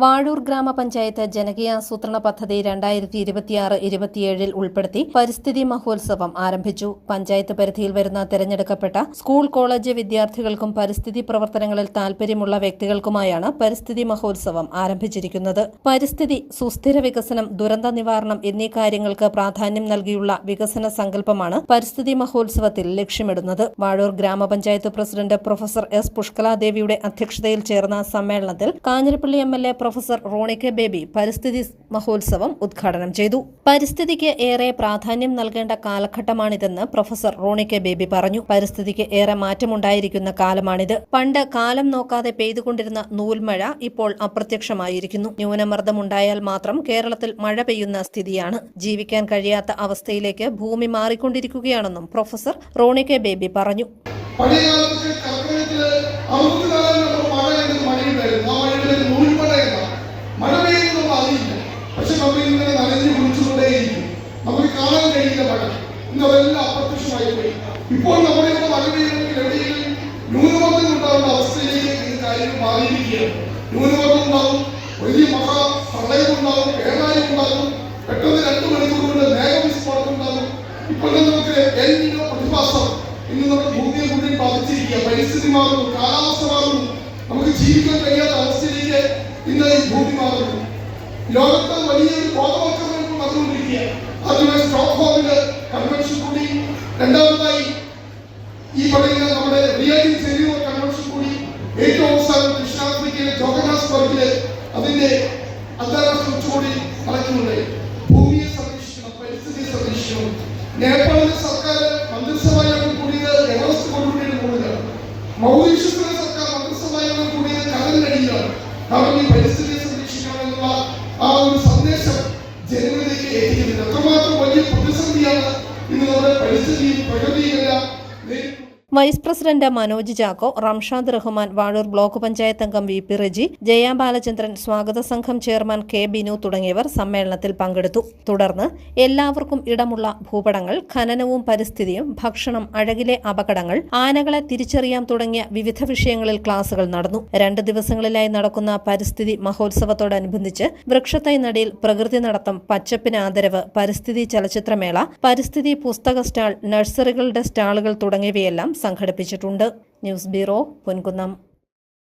വാഴൂർ ഗ്രാമപഞ്ചായത്ത് ജനകീയാസൂത്രണ പദ്ധതി 2026-27 ഉൾപ്പെടുത്തി പരിസ്ഥിതി മഹോത്സവം ആരംഭിച്ചു. പഞ്ചായത്ത് പരിധിയിൽ വരുന്ന തെരഞ്ഞെടുക്കപ്പെട്ട സ്കൂൾ കോളേജ് വിദ്യാർത്ഥികൾക്കും പരിസ്ഥിതി പ്രവർത്തനങ്ങളിൽ താൽപര്യമുള്ള വ്യക്തികൾക്കുമായാണ് പരിസ്ഥിതി മഹോത്സവം ആരംഭിച്ചിരിക്കുന്നത്. പരിസ്ഥിതി, സുസ്ഥിര വികസനം, ദുരന്ത നിവാരണം എന്നീ കാര്യങ്ങൾക്ക് പ്രാധാന്യം നൽകിയുള്ള വികസന സങ്കല്പമാണ് പരിസ്ഥിതി മഹോത്സവത്തിൽ ലക്ഷ്യമിടുന്നത്. വാഴൂർ ഗ്രാമപഞ്ചായത്ത് പ്രസിഡന്റ് പ്രൊഫസർ എസ് പുഷ്കലാദേവിയുടെ അധ്യക്ഷതയിൽ ചേർന്ന സമ്മേളനത്തിൽ കാഞ്ഞിരപ്പള്ളി എം.എൽ.എ പ്രൊഫസർ റോണി കെ ബേബി പരിസ്ഥിതി മഹോത്സവം ഉദ്ഘാടനം ചെയ്തു. പരിസ്ഥിതിക്ക് ഏറെ പ്രാധാന്യം നൽകേണ്ട കാലഘട്ടമാണിതെന്ന് പ്രൊഫസർ റോണി കെ ബേബി പറഞ്ഞു. പരിസ്ഥിതിക്ക് ഏറെ മാറ്റമുണ്ടായിരിക്കുന്ന കാലമാണിത്. പണ്ട് കാലം നോക്കാതെ പെയ്തുകൊണ്ടിരുന്ന നൂൽമഴ ഇപ്പോൾ അപ്രത്യക്ഷമായിരിക്കുന്നു. ന്യൂനമർദ്ദമുണ്ടായാൽ മാത്രം കേരളത്തിൽ മഴ പെയ്യുന്ന സ്ഥിതിയാണ്. ജീവിക്കാൻ കഴിയാത്ത അവസ്ഥയിലേക്ക് ഭൂമി മാറിക്കൊണ്ടിരിക്കുകയാണെന്നും പ്രൊഫസർ റോണി കെ ബേബി പറഞ്ഞു. മഴ പെയ്യുന്നത് അറിയില്ല, പക്ഷെ നമ്മൾ ഇങ്ങനെ നനഞ്ഞു കുളിച്ചുകൊണ്ടേയിരിക്കും. നമുക്ക് കാണാൻ കഴിയില്ല മഴ. ഇന്ന് അതെല്ലാം അപ്രത്യക്ഷമായി പോയി. ഇപ്പോൾ നമ്മുടെ ഇവിടെ മഴ പെയ്യുന്നെങ്കിൽ എവിടെയെങ്കിലും ന്യൂനമർദ്ദം ഉണ്ടാവുന്ന അവസ്ഥയിലേക്ക് ഈ കാര്യങ്ങൾ മാറിയിരിക്കുകയാണ്. ന്യൂനമർദ്ദം ഉണ്ടാവും, വലിയ മഹാപ്രളയം ഉണ്ടാവും, കേരളം ഉണ്ടാകും, പെട്ടെന്ന് 2 മണിക്കൂർ കൊണ്ട് മേഘവിസ്ഫോടനം ഉണ്ടാകും. ഇപ്പോൾ നമുക്ക് എൽ നിനോ പ്രതിഭാസം ഇന്ന് നമ്മുടെ ഭൂമിയെ മുഴുവൻ ബാധിച്ചിരിക്കുക. പരിസ്ഥിതി മാറുന്നു, കാലാവസ്ഥ മാറുന്നു, നമുക്ക് ജീവിക്കാൻ കഴിയാത്ത അവസ്ഥയിലേക്ക് ഇന്ന് ഈ ഭൂമി മാറുന്നു. ലോകത്ത് വലിയൊരു ബോധവൽക്കരണം നടന്നുകൊണ്ടിരിക്കുകയാണ്. ആദ്യമായി സ്റ്റോക്ക്ഹോമില് കൺവെൻഷൻ കൂടി, രണ്ടാമതായി ഈ പറയുന്ന നമ്മുടെ റിയാലിറ്റി സെമിനാർ കൺവെൻഷൻ കൂടി, ഏറ്റവും അവസാനം ദക്ഷിണാഫ്രിക്കയിലെ ജോഹന്നാസ്ബർഗില് അതിന്റെ അന്താരാഷ്ട്ര ഉച്ചകോടി നടക്കുന്നുണ്ട്. ഭൂമിയെ സംരക്ഷിക്കണം, പരിസ്ഥിതിയെ സംരക്ഷിക്കണം. നേപ്പാളിലെ സർക്കാർ മന്ത്രിസഭയിൽ കൂടിയത് എവറസ്റ്റ് കൊണ്ടുകൂടിയാണ് കൂടുതലാണ്. മൗറീഷ്യസിലെ സർക്കാർ മന്ത്രിസഭയിൽ കൂടിയത് കടലിനടിയിലാണ്. കാരണം ഈ പരിസ്ഥിതിയെ സംരക്ഷിക്കണമെന്നുള്ള ആ ഒരു സന്ദേശം ജനങ്ങളിലേക്ക് എത്തിക്കുന്നില്ല. അത്രമാത്രം വലിയ പ്രതിസന്ധിയാണ് ഇന്ന് നമ്മുടെ പരിസ്ഥിതിയും പ്രകൃതിയുമെല്ലാം നേരിടുന്നത്. Vice president Manoj Chacko, Ramshad Rahman, Vazhoor block panchayat അംഗം വി.പി. റെജി, ജയ ബാലചന്ദ്രൻ, സ്വാഗത സംഘം ചെയർമാൻ കെ. ബിനു തുടങ്ങിയവർ സമ്മേളനത്തിൽ പങ്കെടുത്തു. തുടർന്ന് എല്ലാവർക്കും ഇടമുള്ള ഭൂപടങ്ങൾ, ഖനനവും പരിസ്ഥിതിയും, ഭക്ഷണം, അഴകിലെ അപകടങ്ങൾ, ആനകളെ തിരിച്ചറിയാം തുടങ്ങിയ വിവിധ വിഷയങ്ങളിൽ ക്ലാസുകൾ നടന്നു. 2 ദിവസങ്ങളിലായി നടക്കുന്ന പരിസ്ഥിതി മഹോത്സവത്തോടനുബന്ധിച്ച് വൃക്ഷത്തൈ നടീൽ, പ്രകൃതി നടത്തം, പച്ചപ്പിന് ആദരവ്, പരിസ്ഥിതി ചലച്ചിത്രമേള, പരിസ്ഥിതി പുസ്തക സ്റ്റാൾ, നഴ്സറികളുടെ സ്റ്റാളുകൾ തുടങ്ങിയവയെല്ലാം സംഘടിപ്പിച്ചിട്ടുണ്ട്. News bureau, Ponkunnam.